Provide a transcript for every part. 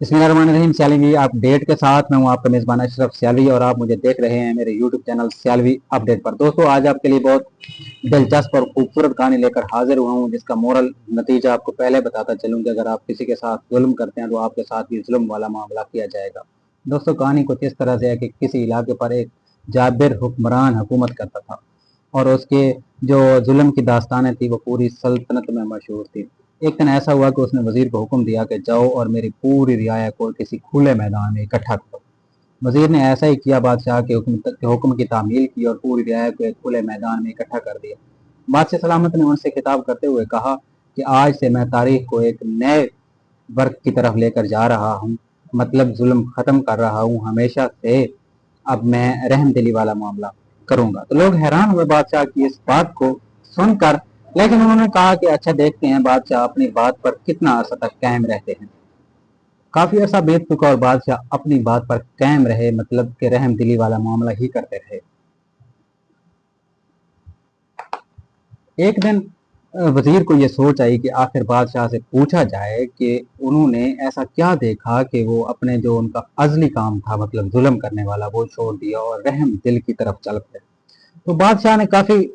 बिस्मिल्लाहिर्रहमानिर्रहीम। सियालवी अपडेट के साथ मैं हूं आपका मेज़बान अशरफ सियालवी और आप मुझे देख रहे हैं मेरे यूट्यूब चैनल सियालवी अपडेट पर। दोस्तों, आज आपके लिए बहुत दिलचस्प और खूबसूरत कहानी लेकर हाजिर हुआ हूं, जिसका मोरल नतीजा आपको पहले बताता चलूं कि अगर आप किसी के साथ जुल्म करते हैं तो आपके साथ भी जुल्म वाला मामला किया जाएगा। दोस्तों, कहानी कुछ इस तरह से है कि किसी इलाके पर एक जाबिर हुक्मरान हुकूमत करता था और उसके जो जुल्म की दास्तानें थी वो पूरी सल्तनत में मशहूर थी। एक दिन ऐसा हुआ कि उसने वजीर को हुक्म दिया कि जाओ और मेरी पूरी रियाया को किसी खुले मैदान में इकट्ठा करो। वजीर ने ऐसा ही किया, बादशाह के हुक्म की तामील की और पूरी रियाया को एक खुले मैदान में इकट्ठा कर दिया। बादशाह सलामत ने उनसे खिताब करते हुए कहा कि आज से मैं तारीख को एक नए वर्ग की तरफ लेकर जा रहा हूँ, मतलब जुल्म खत्म कर रहा हूँ हमेशा से। अब मैं रहम दिली वाला मामला करूंगा। तो लोग हैरान हुए बादशाह की इस बात को सुनकर, लेकिन उन्होंने कहा कि अच्छा, देखते हैं बादशाह अपनी बात पर कितना अर्सा तक कायम रहते हैं। काफी अर्सा बीत चुका और बादशाह अपनी बात पर कायम रहे, मतलब कि रहम दिली वाला मामला ही करते रहे। एक दिन वजीर को यह सोच आई कि आखिर बादशाह से पूछा जाए कि उन्होंने ऐसा क्या देखा कि वो अपने जो उनका अजली काम था, मतलब जुल्म करने वाला, वो छोड़ दिया और रहम दिल की तरफ चल पड़े। तो बादशाह ने काफी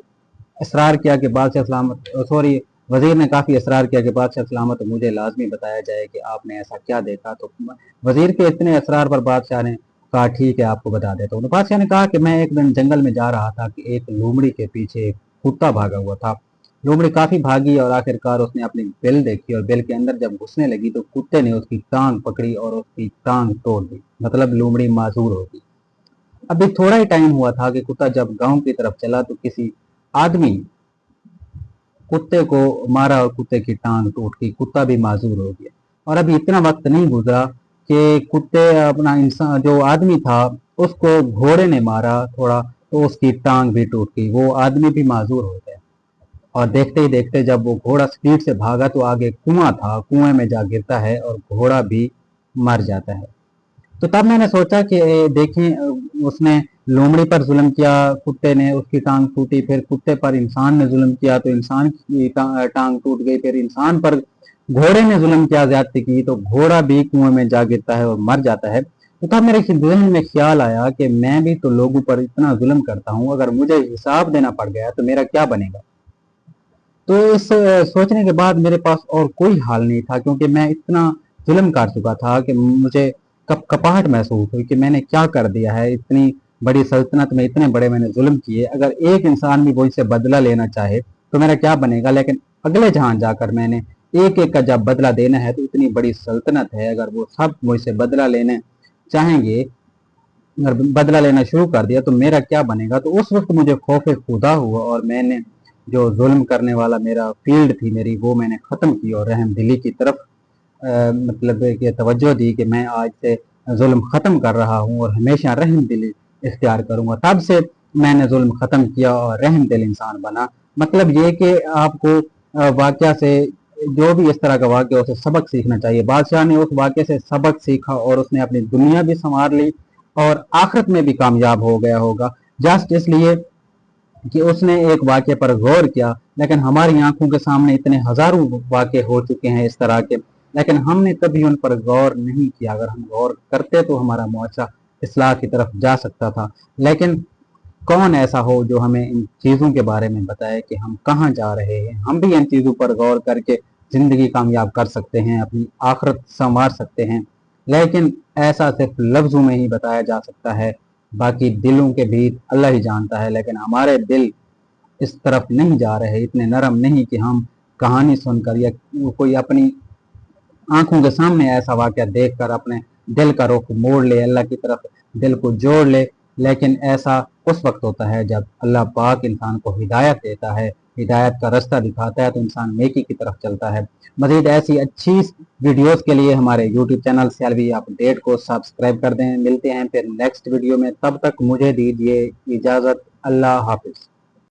इसरार किया कि बादशाह सलामत सॉरी वजीर ने काफी इसरार किया कि बादशाह सलामत मुझे लाजमी बताया जाए कि आपने ऐसा क्या देखा। तो वजीर के इतने इसरार पर बादशाह ने कहा, ठीक है, आपको बता देता हूँ। तो बादशाह ने कहा कि मैं एक दिन जंगल में जा रहा था कि एक लोमड़ी के पीछे एक कुत्ता भागा हुआ था। लोमड़ी काफी भागी और आखिरकार उसने अपनी बिल देखी और बिल के अंदर जब घुसने लगी तो कुत्ते ने उसकी टांग पकड़ी और उसकी टांग तोड़ दी, मतलब लोमड़ी माजूर हो गई। अभी थोड़ा ही टाइम हुआ था कि कुत्ता जब गांव की तरफ चला तो किसी आदमी कुत्ते को मारा और कुत्ते की टांग टूट गई, कुत्ता भी माजूर हो गया। और अभी इतना वक्त नहीं गुजरा कि कुत्ते अपना इंसान जो आदमी था उसको घोड़े ने मारा थोड़ा, तो उसकी टांग भी टूट गई, वो आदमी भी माजूर हो गया। और देखते ही देखते जब वो घोड़ा स्पीड से भागा तो आगे कुआं था, कुएं में जा गिरता है और घोड़ा भी मर जाता है। तो तब मैंने सोचा कि देखें, उसने लोमड़ी पर जुल्म किया, कुत्ते ने, उसकी टांग टूटी, फिर कुत्ते पर इंसान ने जुल्म किया तो इंसान की टांग टूट गई, फिर इंसान पर घोड़े ने जुल्म किया, ज्यादती की, तो घोड़ा भी कुएं में जा गिरता है और मर जाता है। तो तब मेरे जहन में ख्याल आया कि मैं भी तो लोगों पर इतना जुल्म करता हूँ, अगर मुझे हिसाब देना पड़ गया तो मेरा क्या बनेगा। तो इस सोचने के बाद मेरे पास और कोई हाल नहीं था, क्योंकि मैं इतना जुल्म कर चुका था कि मुझे कपाहट महसूस हुई कि मैंने क्या कर दिया है। इतनी बड़ी सल्तनत में इतने बड़े मैंने जुल्म किए, अगर एक इंसान भी मुझसे बदला लेना चाहे तो मेरा क्या बनेगा। लेकिन अगले जहां जाकर मैंने एक एक का जब बदला देना है तो इतनी बड़ी सल्तनत है, अगर वो सब मुझसे बदला लेने चाहेंगे, अगर बदला लेना शुरू कर दिया तो मेरा क्या बनेगा। तो उस वक्त मुझे खौफ खुदा हुआ और मैंने जो जुल्म करने वाला मेरा फील्ड थी मेरी, वो मैंने ख़त्म की और रहम दिली की तरफ मतलब कि तवज्जो दी कि मैं आज से जुल्म ख़त्म कर रहा हूँ और हमेशा रहम दिली इख्तियार करूँगा। तब से मैंने जुल्म ख़त्म किया और रहम दिल इंसान बना। मतलब ये कि आपको वाक़या से, जो भी इस तरह का वाक़या, उसे सबक सीखना चाहिए। बादशाह ने उस वाक़े से सबक सीखा और उसने अपनी दुनिया भी संवार ली और आखिरत में भी कामयाब हो गया होगा, जस्ट इसलिए कि उसने एक वाक़े पर गौर किया। लेकिन हमारी आंखों के सामने इतने हजारों वाक़े हो चुके हैं इस तरह के, लेकिन हमने कभी उन पर गौर नहीं किया। अगर हम गौर करते तो हमारा मुआशरा इस्लाह की तरफ जा सकता था। लेकिन कौन ऐसा हो जो हमें इन चीज़ों के बारे में बताए कि हम कहाँ जा रहे हैं। हम भी इन चीज़ों पर गौर करके ज़िंदगी कामयाब कर सकते हैं, अपनी आखिरत संवार सकते हैं। लेकिन ऐसा सिर्फ लफ्ज़ों में ही बताया जा सकता है, बाकी दिलों के भीत अल्लाह ही जानता है। लेकिन हमारे दिल इस तरफ नहीं जा रहे, इतने नरम नहीं कि हम कहानी सुनकर या कोई अपनी आंखों के सामने ऐसा वाक़या देखकर अपने दिल का रुख मोड़ ले, अल्लाह की तरफ दिल को जोड़ ले। लेकिन ऐसा उस वक्त होता है जब अल्लाह पाक इंसान को हिदायत देता है, हिदायत का रास्ता दिखाता है, तो इंसान नेकी की तरफ चलता है। मज़ीद ऐसी अच्छी वीडियोस के लिए हमारे यूट्यूब चैनल सियालवी अपडेट को सब्सक्राइब कर दें। मिलते हैं फिर नेक्स्ट वीडियो में, तब तक मुझे दीजिए इजाज़त। अल्लाह हाफिज़।